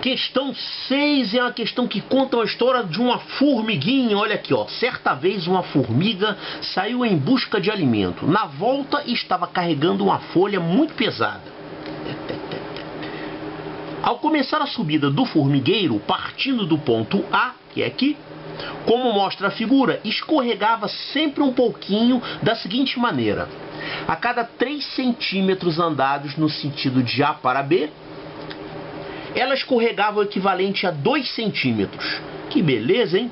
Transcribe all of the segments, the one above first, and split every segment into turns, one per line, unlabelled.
Questão 6 é uma questão que conta a história de uma formiguinha. Olha aqui, ó. Certa vez uma formiga saiu em busca de alimento. Na volta estava carregando uma folha muito pesada. Ao começar a subida do formigueiro, partindo do ponto A, que é aqui, como mostra a figura, escorregava sempre um pouquinho da seguinte maneira. A cada 3 centímetros andados no sentido de A para B, ela escorregava o equivalente a 2 centímetros. Que beleza, hein?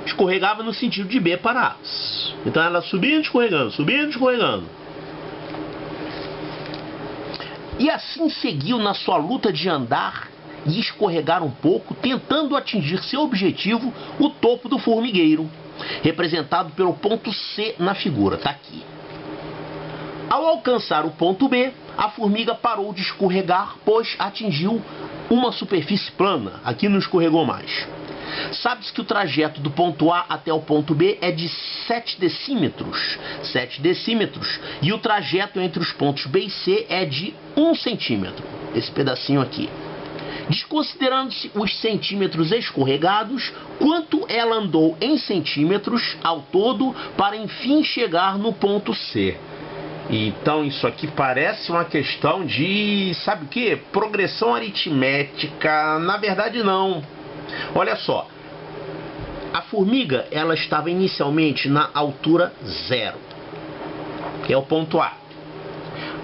Escorregava no sentido de B para A. Então ela subindo, escorregando, subindo, escorregando. E assim seguiu na sua luta de andar e escorregar um pouco, tentando atingir seu objetivo, o topo do formigueiro, representado pelo ponto C na figura, tá aqui. Ao alcançar o ponto B, a formiga parou de escorregar, pois atingiu uma superfície plana. Aqui não escorregou mais. Sabe-se que o trajeto do ponto A até o ponto B é de 7 decímetros. 7 decímetros. E o trajeto entre os pontos B e C é de 1 centímetro. Esse pedacinho aqui. Desconsiderando-se os centímetros escorregados, quanto ela andou em centímetros ao todo para enfim chegar no ponto C. Então isso aqui parece uma questão de, sabe o que? Progressão aritmética. Na verdade não. Olha só. A formiga, ela estava inicialmente na altura 0, que é o ponto A.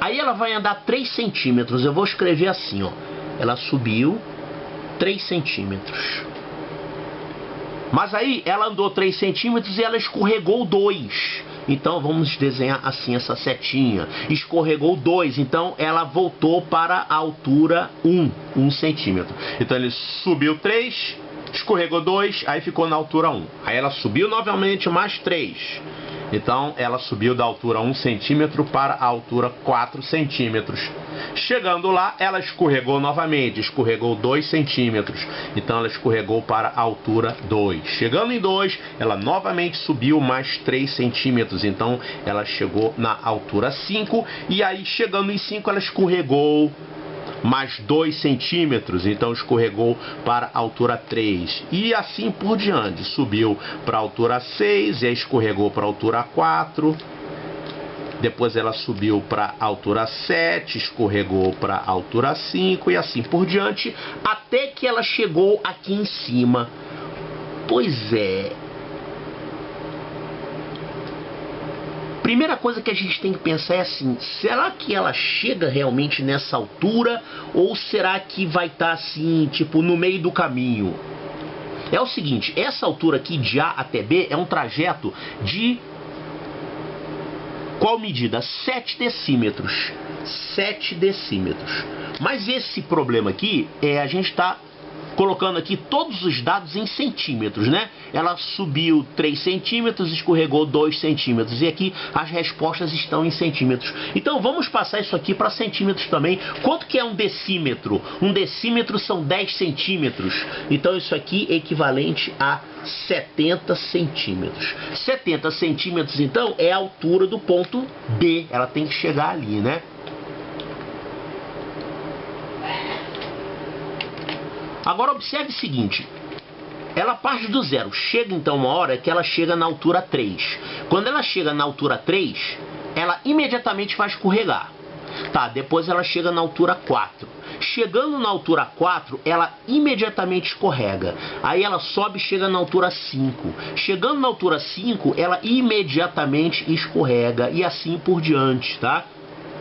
Aí ela vai andar 3 centímetros. Eu vou escrever assim, ó. Ela subiu 3 centímetros. Mas aí ela andou 3 centímetros e ela escorregou 2. Então vamos desenhar assim essa setinha. Escorregou 2, então ela voltou para a altura 1 centímetro. Então ele subiu 3, escorregou 2, aí ficou na altura 1. Aí ela subiu novamente mais 3. Então ela subiu da altura 1 centímetro para a altura 4 centímetros. Chegando lá, ela escorregou novamente, escorregou 2 centímetros. Então ela escorregou para a altura 2. Chegando em 2, ela novamente subiu mais 3 centímetros. Então ela chegou na altura 5. E aí chegando em 5, ela escorregou mais 2 centímetros, então escorregou para a altura 3, e assim por diante, subiu para a altura 6, e aí escorregou para a altura 4, depois ela subiu para a altura 7, escorregou para a altura 5, e assim por diante, até que ela chegou aqui em cima. Pois é. Primeira coisa que a gente tem que pensar é assim, será que ela chega realmente nessa altura ou será que vai estar assim, tipo, no meio do caminho? É o seguinte, essa altura aqui de A até B é um trajeto de qual medida? 7 decímetros. 7 decímetros. Mas esse problema aqui, a gente está colocando aqui todos os dados em centímetros, né? Ela subiu 3 centímetros, escorregou 2 centímetros. E aqui as respostas estão em centímetros. Então vamos passar isso aqui para centímetros também. Quanto que é um decímetro? Um decímetro são 10 centímetros. Então isso aqui é equivalente a 70 centímetros. 70 centímetros, então, é a altura do ponto B. Ela tem que chegar ali, né? Agora observe o seguinte, ela parte do 0, chega então uma hora que ela chega na altura 3. Quando ela chega na altura 3, ela imediatamente vai escorregar. Tá, depois ela chega na altura 4. Chegando na altura 4, ela imediatamente escorrega. Aí ela sobe e chega na altura 5. Chegando na altura 5, ela imediatamente escorrega e assim por diante, tá?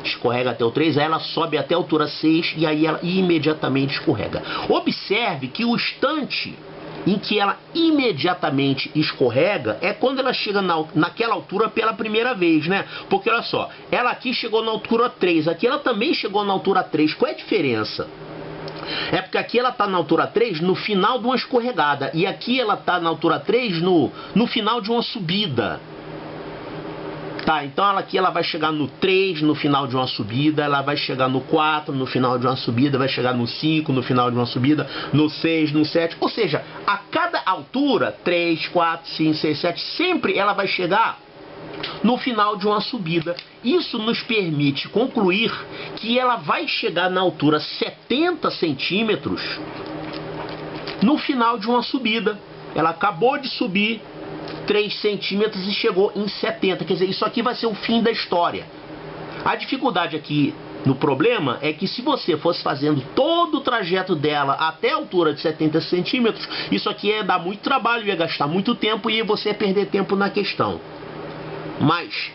Escorrega até o 3, aí ela sobe até a altura 6 e aí ela imediatamente escorrega. Observe que o instante em que ela imediatamente escorrega é quando ela chega naquela altura pela primeira vez, né? Porque olha só, ela aqui chegou na altura 3, aqui ela também chegou na altura 3. Qual é a diferença? É porque aqui ela está na altura 3 no final de uma escorregada e aqui ela está na altura 3 no final de uma subida. Tá, então aqui ela vai chegar no 3 no final de uma subida, ela vai chegar no 4 no final de uma subida, vai chegar no 5 no final de uma subida, no 6, no 7, ou seja, a cada altura, 3, 4, 5, 6, 7, sempre ela vai chegar no final de uma subida. Isso nos permite concluir que ela vai chegar na altura 70 centímetros no final de uma subida. Ela acabou de subir 3 centímetros e chegou em 70. Quer dizer, isso aqui vai ser o fim da história. A dificuldade aqui no problema é que se você fosse fazendo todo o trajeto dela até a altura de 70 centímetros, isso aqui ia dar muito trabalho, ia gastar muito tempo e você ia perder tempo na questão. Mas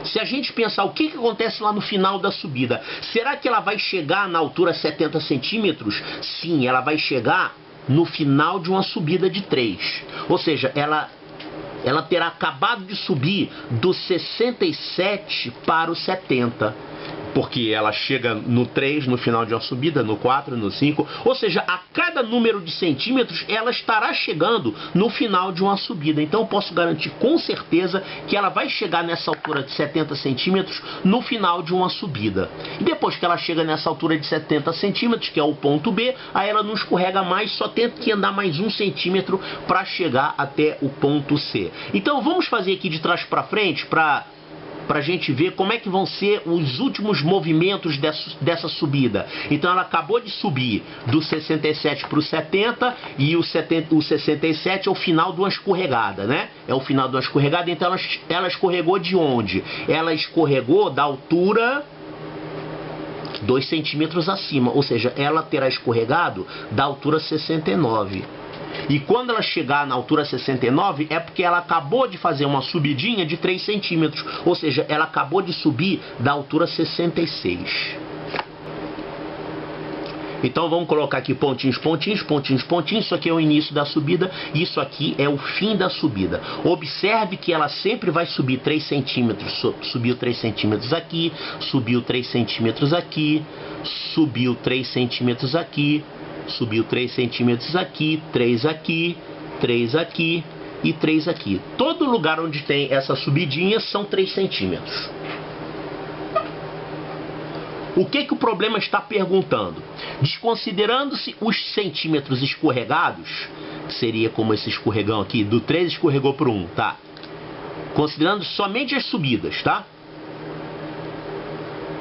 se a gente pensar o que acontece lá no final da subida, será que ela vai chegar na altura 70 centímetros? Sim, ela vai chegar no final de uma subida de 3. Ou seja, ela terá acabado de subir do 67 para o 70. Porque ela chega no 3 no final de uma subida, no 4, no 5. Ou seja, a cada número de centímetros ela estará chegando no final de uma subida. Então eu posso garantir com certeza que ela vai chegar nessa altura de 70 centímetros no final de uma subida. E depois que ela chega nessa altura de 70 centímetros, que é o ponto B, aí ela não escorrega mais, só tem que andar mais 1 centímetro para chegar até o ponto C. Então vamos fazer aqui de trás para frente para a gente ver como é que vão ser os últimos movimentos dessa subida. Então ela acabou de subir do 67 para o 70 e o 67 é o final de uma escorregada, né? É o final de uma escorregada, então ela escorregou de onde? Ela escorregou da altura 2 centímetros acima, ou seja, ela terá escorregado da altura 69. E quando ela chegar na altura 69 é porque ela acabou de fazer uma subidinha de 3 centímetros. Ou seja, ela acabou de subir da altura 66. Então vamos colocar aqui pontinhos, pontinhos, pontinhos, pontinhos. Isso aqui é o início da subida. Isso aqui é o fim da subida. Observe que ela sempre vai subir 3 centímetros. Subiu 3 centímetros aqui. Subiu 3 centímetros aqui. Subiu 3 centímetros aqui. Subiu 3 centímetros aqui, 3 aqui, 3 aqui e 3 aqui. Todo lugar onde tem essa subidinha são 3 centímetros. O que o problema está perguntando? Desconsiderando-se os centímetros escorregados, que seria como esse escorregão aqui, do 3 escorregou para o 1, tá? Considerando somente as subidas, tá?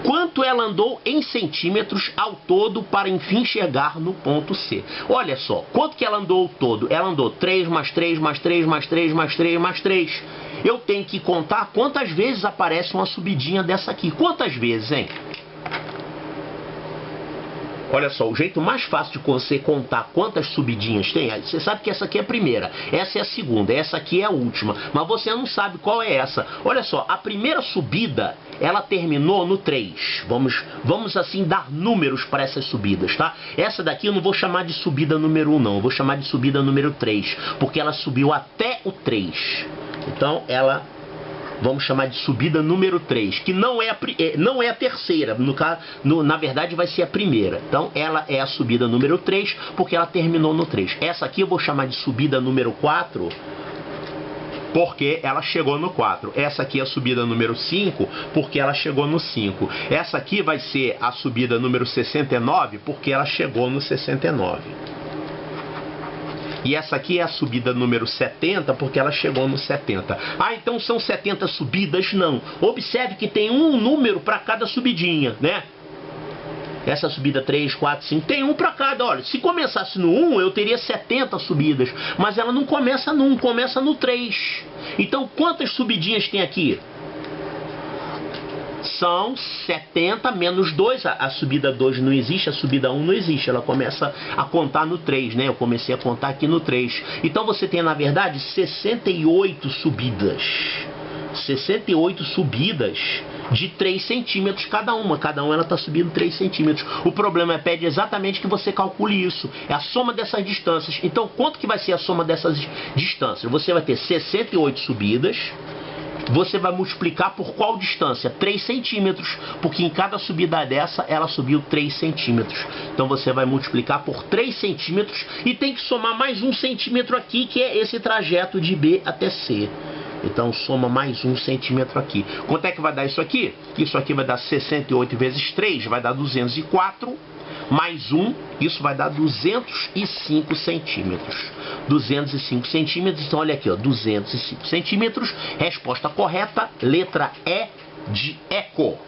Quanto ela andou em centímetros ao todo para enfim chegar no ponto C? Olha só, quanto que ela andou ao todo? Ela andou 3 mais 3 mais 3 mais 3 mais 3 mais 3. Eu tenho que contar quantas vezes aparece uma subidinha dessa aqui. Quantas vezes, hein? Olha só, o jeito mais fácil de você contar quantas subidinhas tem, você sabe que essa aqui é a primeira, essa é a segunda, essa aqui é a última, mas você não sabe qual é essa. Olha só, a primeira subida, ela terminou no 3. Vamos assim dar números para essas subidas, tá? Essa daqui eu não vou chamar de subida número 1 não, eu vou chamar de subida número 3, porque ela subiu até o 3. Então vamos chamar de subida número 3, que não é a terceira, na verdade vai ser a primeira. Então ela é a subida número 3, porque ela terminou no 3. Essa aqui eu vou chamar de subida número 4, porque ela chegou no 4. Essa aqui é a subida número 5, porque ela chegou no 5. Essa aqui vai ser a subida número 69, porque ela chegou no 69. E essa aqui é a subida número 70, porque ela chegou no 70. Ah, então são 70 subidas? Não. Observe que tem um número para cada subidinha, né? Essa subida 3, 4, 5, tem um para cada. Olha, se começasse no 1, eu teria 70 subidas. Mas ela não começa no 1, começa no 3. Então, quantas subidinhas tem aqui? São 70 menos 2, a subida 2 não existe, a subida 1 não existe, ela começa a contar no 3, né? Eu comecei a contar aqui no 3. Então você tem, na verdade, 68 subidas. 68 subidas de 3 centímetros cada uma ela está subindo 3 centímetros. O problema pede exatamente que você calcule isso, é a soma dessas distâncias. Então quanto que vai ser a soma dessas distâncias? Você vai ter 68 subidas. Você vai multiplicar por qual distância? 3 centímetros, porque em cada subida dessa ela subiu 3 centímetros. Então você vai multiplicar por 3 centímetros e tem que somar mais 1 centímetro aqui, que é esse trajeto de B até C. Então soma mais 1 centímetro aqui. Quanto é que vai dar isso aqui? Isso aqui vai dar 68 vezes 3, vai dar 204. Mais 1, isso vai dar 205 centímetros. 205 centímetros, então olha aqui, ó, 205 centímetros. Resposta correta, letra E de eco.